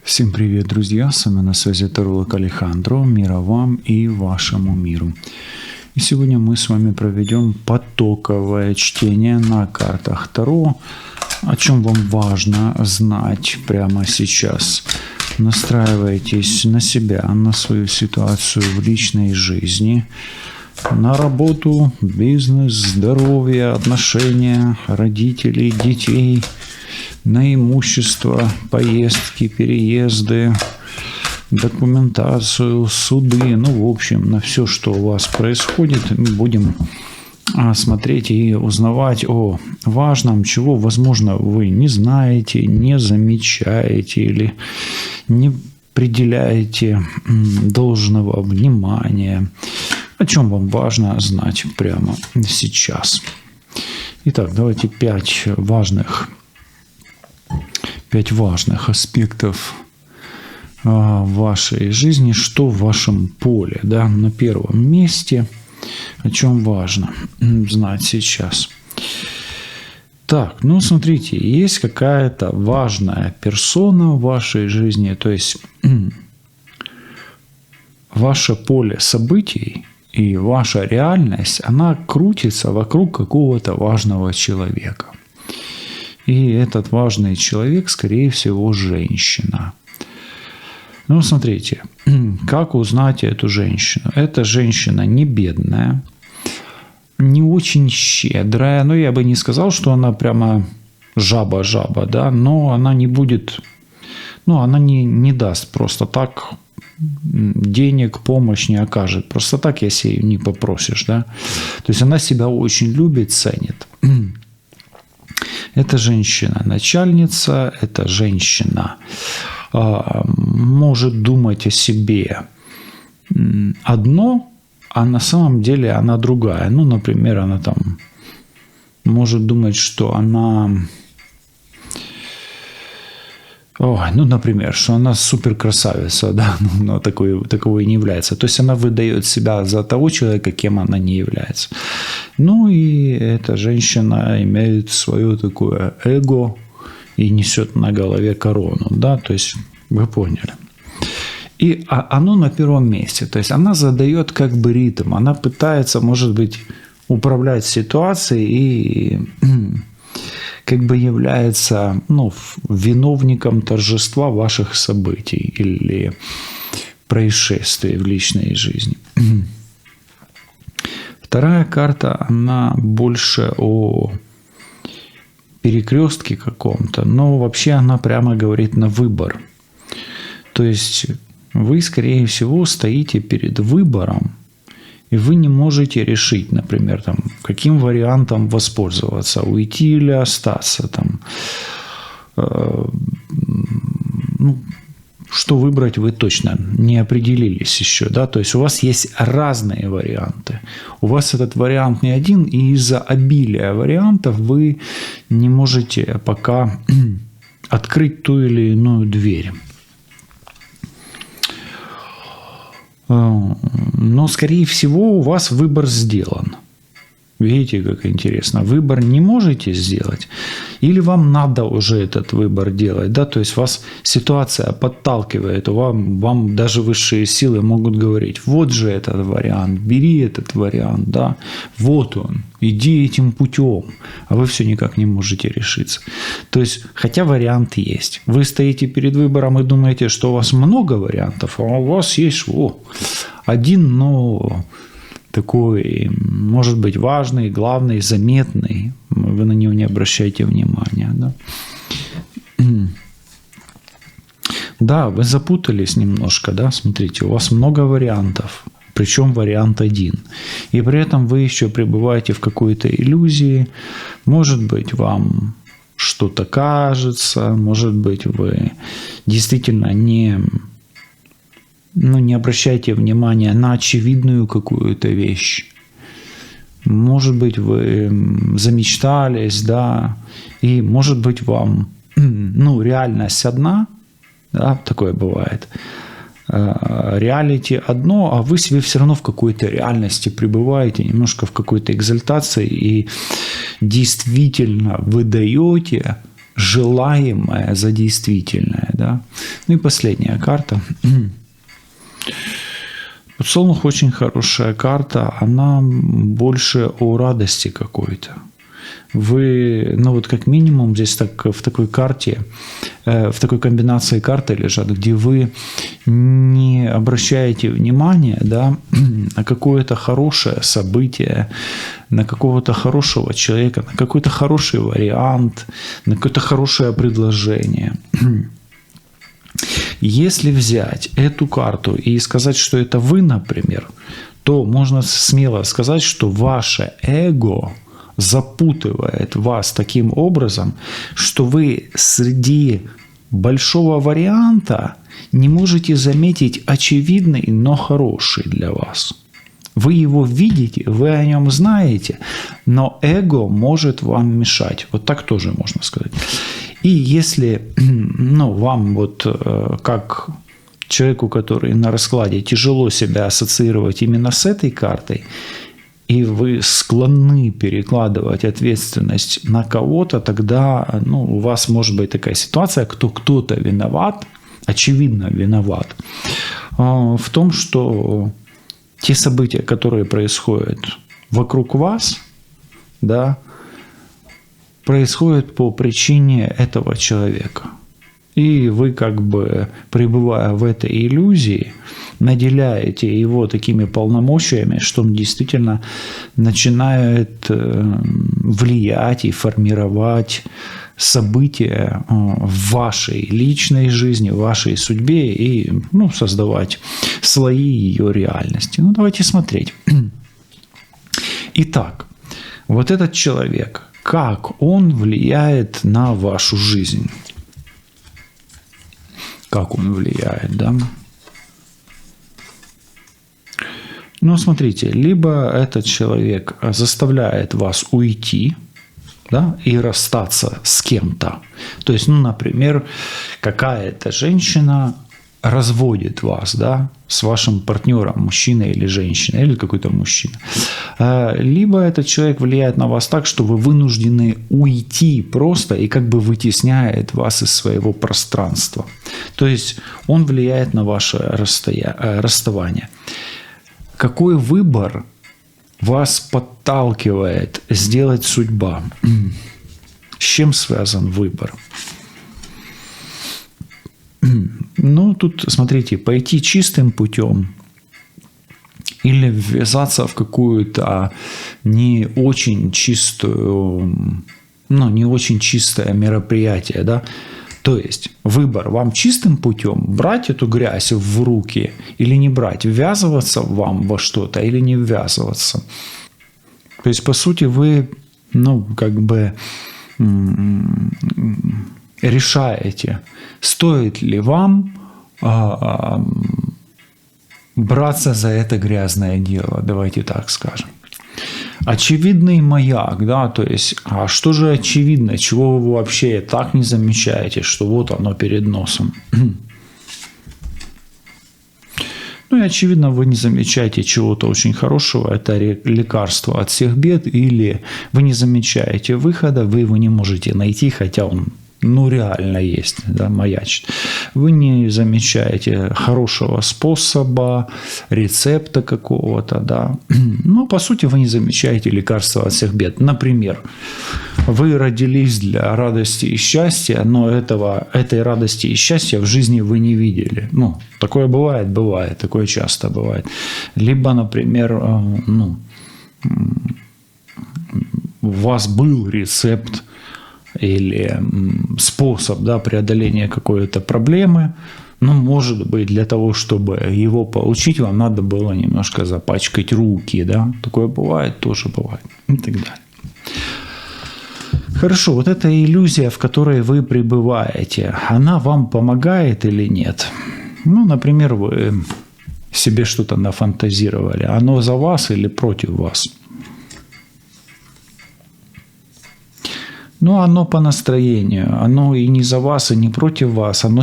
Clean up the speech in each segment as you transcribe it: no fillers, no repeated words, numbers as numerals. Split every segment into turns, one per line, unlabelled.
Всем привет, друзья! С вами на связи таролог Алехандро. Мира вам и вашему миру. И сегодня мы с вами проведем потоковое чтение на картах Таро. О чем вам важно знать прямо сейчас. Настраивайтесь на себя, на свою ситуацию в личной жизни, на работу, бизнес, здоровье, отношения родителей, детей, на имущество, поездки, переезды, документацию, суды, в общем, на все, что у вас происходит, мы будем смотреть и узнавать о важном, чего, возможно, вы не знаете, не замечаете или не приделяете должного внимания, о чем вам важно знать прямо сейчас. Итак, давайте 5 важных аспектов вашей жизни, что в вашем поле, на первом месте, о чем важно знать сейчас. Так, смотрите, есть какая-то важная персона в вашей жизни, то есть ваше поле событий и ваша реальность, она крутится вокруг какого-то важного человека. И этот важный человек, скорее всего, женщина. Смотрите, как узнать эту женщину? Эта женщина не бедная, не очень щедрая. Я бы не сказал, что она прямо жаба-жаба, но она не будет, она не даст просто так денег, помощь не окажет. Просто так, если ее не попросишь, То есть она себя очень любит, ценит. Это женщина-начальница, это женщина может думать о себе одно, а на самом деле она другая. Например, она может думать, что она... например, что она суперкрасавица, но таковой не является. То есть она выдает себя за того человека, кем она не является. И эта женщина имеет свое такое эго и несет на голове корону, То есть вы поняли. И оно на первом месте. То есть она задает ритм. Она пытается, может быть, управлять ситуацией и... является виновником торжества ваших событий или происшествий в личной жизни. Вторая карта, она больше о перекрестке каком-то, но вообще она прямо говорит на выбор. То есть вы, скорее всего, стоите перед выбором, и вы не можете решить, например, каким вариантом воспользоваться, уйти или остаться, что выбрать вы точно не определились еще, То есть у вас есть разные варианты. У вас этот вариант не один, и из-за обилия вариантов вы не можете пока открыть ту или иную дверь. Но, скорее всего, у вас выбор сделан. Видите, как интересно. Выбор не можете сделать, или вам надо уже этот выбор делать, То есть вас ситуация подталкивает, вам даже высшие силы могут говорить: вот же этот вариант, бери этот вариант, вот он, иди этим путем, а вы все никак не можете решиться. То есть, хотя вариант есть. Вы стоите перед выбором и думаете, что у вас много вариантов, а у вас есть один, но... такой, может быть, важный, главный, заметный. Вы на него не обращаете внимания. Вы запутались немножко. Смотрите, у вас много вариантов. Причем вариант один. И при этом вы еще пребываете в какой-то иллюзии. Может быть, вам что-то кажется. Может быть, вы действительно не обращайте внимания на очевидную какую-то вещь. Может быть, вы замечтались, и может быть вам, реальность одна, такое бывает. Реалити одно, а вы себе все равно в какой-то реальности пребываете, немножко в какой-то экзальтации и действительно выдаете желаемое за действительное. Да? Ну и последняя карта. Подсолнух очень хорошая карта, она больше о радости какой-то. Вы, ну вот как минимум здесь так, в такой карте, в такой комбинации карты лежат, где вы не обращаете внимания, да, на какое-то хорошее событие, на какого-то хорошего человека, на какой-то хороший вариант, на какое-то хорошее предложение. Если взять эту карту и сказать, что это вы, например, то можно смело сказать, что ваше эго запутывает вас таким образом, что вы среди большого варианта не можете заметить очевидный, но хороший для вас. Вы его видите, вы о нем знаете, но эго может вам мешать. Вот так тоже можно сказать. И если вам вот как человеку, который на раскладе, тяжело себя ассоциировать именно с этой картой, и вы склонны перекладывать ответственность на кого-то, тогда у вас может быть такая ситуация, кто-то виноват, очевидно виноват, в том, что те события, которые происходят вокруг вас, да, происходят по причине этого человека. И вы, как бы пребывая в этой иллюзии, наделяете его такими полномочиями, что он действительно начинает влиять и формировать события в вашей личной жизни, в вашей судьбе и создавать слои ее реальности. Давайте смотреть. Итак, вот этот человек, как он влияет на вашу жизнь? Как он влияет, да? Смотрите, либо этот человек заставляет вас уйти, да, и расстаться с кем-то. То есть, например, какая-то женщина разводит вас, да, с вашим партнером, мужчиной или женщиной, или какой-то мужчина. Либо этот человек влияет на вас так, что вы вынуждены уйти просто и как бы вытесняет вас из своего пространства. То есть он влияет на ваше расставание. Какой выбор вас подталкивает сделать судьба? С чем связан выбор? Тут, смотрите, пойти чистым путем или ввязаться в какую-то не очень чистую, не очень чистое мероприятие, да? То есть выбор вам чистым путем брать эту грязь в руки или не брать, ввязываться вам во что-то или не ввязываться. То есть, по сути, вы, решаете, стоит ли вам браться за это грязное дело, давайте так скажем. Очевидный маяк, да, то есть, а что же очевидно, чего вы вообще так не замечаете, что вот оно перед носом? И очевидно, вы не замечаете чего-то очень хорошего, это лекарство от всех бед, или вы не замечаете выхода, вы его не можете найти, хотя он реально есть, да, маячит. Вы не замечаете хорошего способа, рецепта какого-то, да. По сути, вы не замечаете лекарства от всех бед. Например, вы родились для радости и счастья, но этой радости и счастья в жизни вы не видели. Такое бывает, такое часто бывает. Либо, например, у вас был рецепт или способ, да, преодоления какой-то проблемы, может быть, для того, чтобы его получить, вам надо было немножко запачкать руки, да, такое бывает, тоже бывает, и так далее. Хорошо, вот эта иллюзия, в которой вы пребываете, она вам помогает или нет? Например, вы себе что-то нафантазировали, оно за вас или против вас? Оно по настроению, оно и не за вас, и не против вас, оно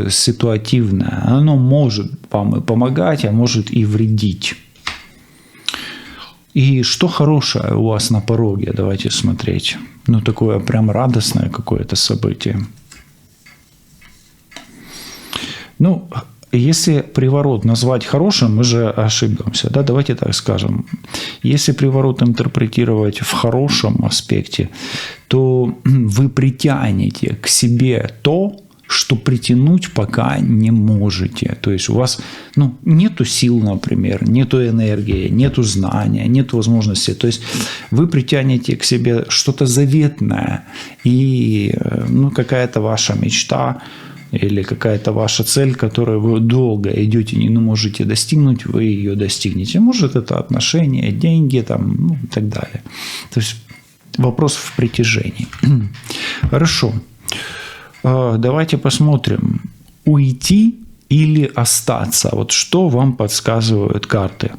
ситуативное, оно может вам и помогать, а может и вредить. И что хорошее у вас на пороге, давайте смотреть. ну, такое прям радостное какое-то событие. Ну, если приворот назвать хорошим, мы же ошибемся. Да? Давайте так скажем. Если приворот интерпретировать в хорошем аспекте, то вы притянете к себе то, что притянуть пока не можете. То есть у вас нету сил, например, нету энергии, нету знания, нету возможности. То есть вы притянете к себе что-то заветное и какая-то ваша мечта или какая-то ваша цель, которую вы долго идете и не можете достигнуть, вы ее достигнете. Может, это отношения, деньги и так далее. То есть вопрос в притяжении. Хорошо. Давайте посмотрим. Уйти или остаться? Вот что вам подсказывают карты?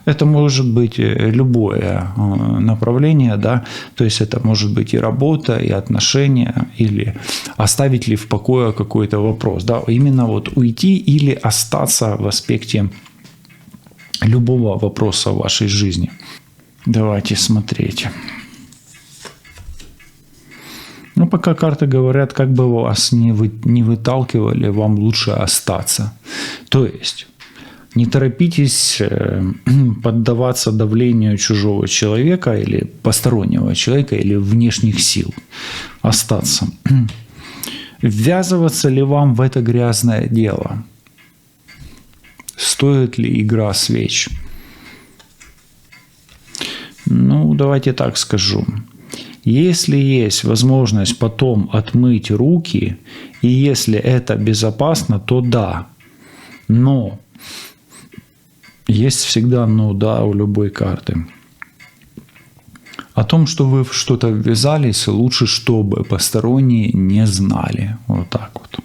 Это может быть любое направление, да, то есть это может быть и работа, и отношения, или оставить ли в покое какой-то вопрос, да, именно вот уйти или остаться в аспекте любого вопроса в вашей жизни. Давайте смотреть. Пока карты говорят, как бы вас не выталкивали, вам лучше остаться. То есть не торопитесь поддаваться давлению чужого человека или постороннего человека или внешних сил. Остаться. Ввязываться ли вам в это грязное дело? Стоит ли игра свеч? Давайте так скажу. Если есть возможность потом отмыть руки, и если это безопасно, то да. Но есть всегда «но», да, у любой карты. О том, что вы в что-то ввязались, лучше, чтобы посторонние не знали. Вот так вот.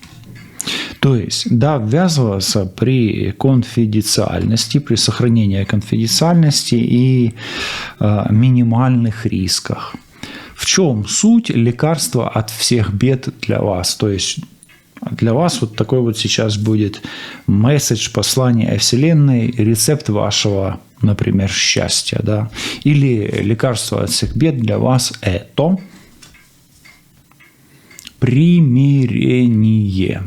То есть, да, ввязываться при конфиденциальности, при сохранении конфиденциальности и минимальных рисках. В чем суть лекарства от всех бед для вас? То есть для вас вот такой вот сейчас будет месседж, послание Вселенной, рецепт вашего, например, счастья. Да? Или лекарство от всех бед для вас – это примирение.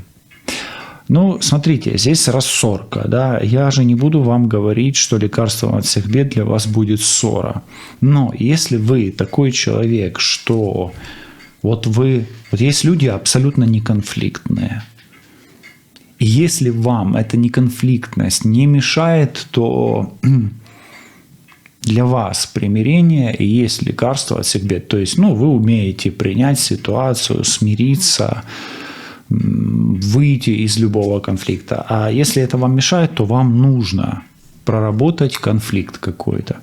Смотрите, здесь рассорка, да, я же не буду вам говорить, что лекарством от всех бед для вас будет ссора. Но если вы такой человек, что вот есть люди абсолютно неконфликтные. И если вам эта неконфликтность не мешает, то для вас примирение и есть лекарство от всех бед. То есть, вы умеете принять ситуацию, смириться, выйти из любого конфликта. А если это вам мешает, то вам нужно проработать конфликт какой-то.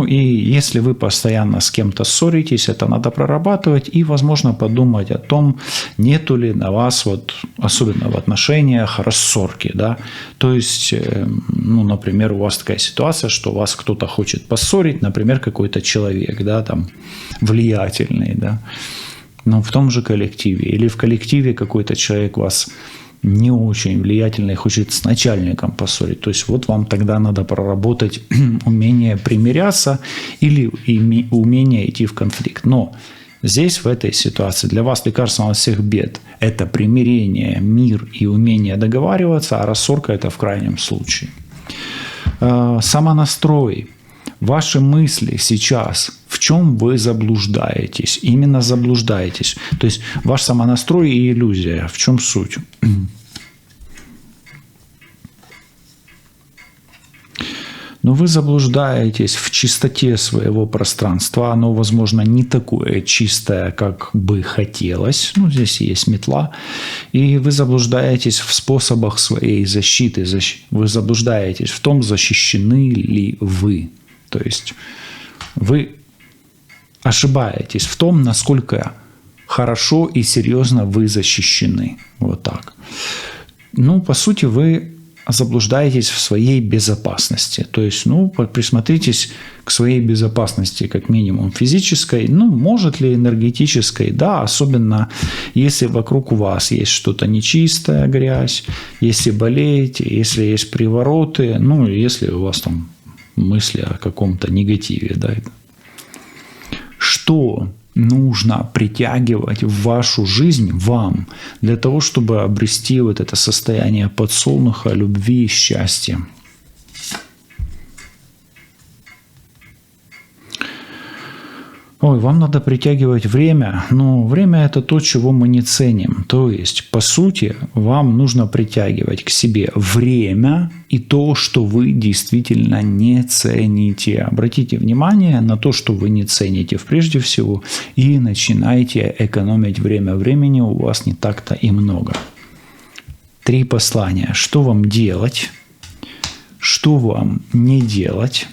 И если вы постоянно с кем-то ссоритесь, это надо прорабатывать и, возможно, подумать о том, нету ли на вас, особенно в отношениях, рассорки. Да? То есть, например, у вас такая ситуация, что вас кто-то хочет поссорить, например, какой-то человек, да, влиятельный, да, в том же коллективе. Или в коллективе какой-то человек вас не очень влиятельный, хочет с начальником поссорить. То есть вам тогда надо проработать умение примиряться или умение идти в конфликт. Но здесь, в этой ситуации, для вас лекарством от всех бед – это примирение, мир и умение договариваться, а рассорка – это в крайнем случае. Самонастрой. Ваши мысли сейчас, в чем вы заблуждаетесь? Именно заблуждаетесь. То есть ваш самонастрой и иллюзия. В чем суть? Вы заблуждаетесь в чистоте своего пространства. Оно, возможно, не такое чистое, как бы хотелось. Здесь есть метла. И вы заблуждаетесь в способах своей защиты. Вы заблуждаетесь в том, защищены ли вы. То есть вы ошибаетесь в том, насколько хорошо и серьезно вы защищены. Вот так. По сути, вы заблуждаетесь в своей безопасности. То есть, присмотритесь к своей безопасности, как минимум физической, может ли энергетической, да, особенно если вокруг у вас есть что-то нечистое, грязь, если болеете, если есть привороты, если у вас мысли о каком-то негативе. Да. Что нужно притягивать в вашу жизнь вам, для того, чтобы обрести вот это состояние подсолнуха, любви и счастья. Ой, вам надо притягивать время, но время – это то, чего мы не ценим. То есть, по сути, вам нужно притягивать к себе время и то, что вы действительно не цените. Обратите внимание на то, что вы не цените прежде всего, и начинайте экономить время. Времени у вас не так-то и много. 3 послания. Что вам делать? Что вам не делать?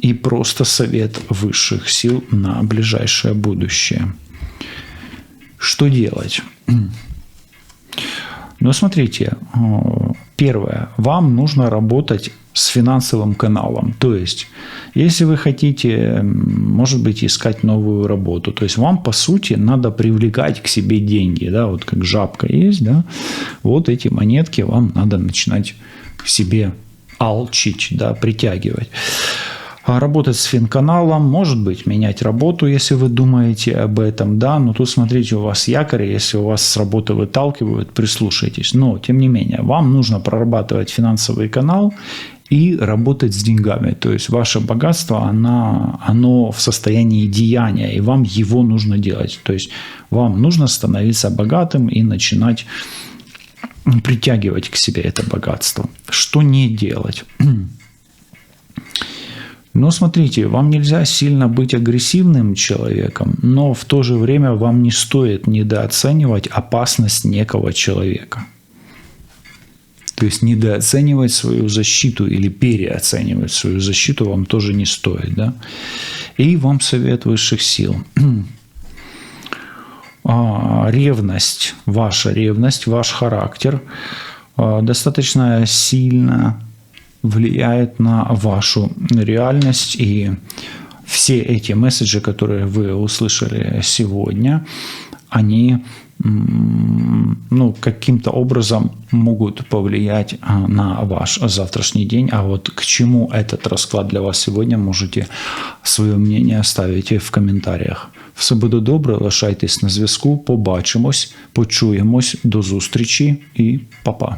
И просто совет высших сил на ближайшее будущее. Что делать? Ну, смотрите, первое. Вам нужно работать с финансовым каналом. То есть, если вы хотите, может быть, искать новую работу, то есть вам, по сути, надо привлекать к себе деньги. Да? Вот как жабка есть, да? Вот эти монетки вам надо начинать к себе алчить, да? Притягивать. Работать с финканалом, может быть, менять работу, если вы думаете об этом, да, но тут, смотрите, у вас якорь, если у вас с работы выталкивают, прислушайтесь. Но, тем не менее, вам нужно прорабатывать финансовый канал и работать с деньгами. То есть, ваше богатство, оно в состоянии деяния, и вам его нужно делать. То есть, вам нужно становиться богатым и начинать притягивать к себе это богатство. Что не делать? Но смотрите, вам нельзя сильно быть агрессивным человеком, но в то же время вам не стоит недооценивать опасность некого человека. То есть недооценивать свою защиту или переоценивать свою защиту вам тоже не стоит. Да? И вам совет высших сил. Ревность, ваш характер достаточно сильно влияет на вашу реальность, и все эти месседжи, которые вы услышали сегодня, они каким-то образом могут повлиять на ваш завтрашний день. А вот к чему этот расклад для вас сегодня, можете своє мнення оставити в коментарях. Все буде добре, лишайтесь на зв'язку, побачимось, почуємось, до зустрічі і па-па.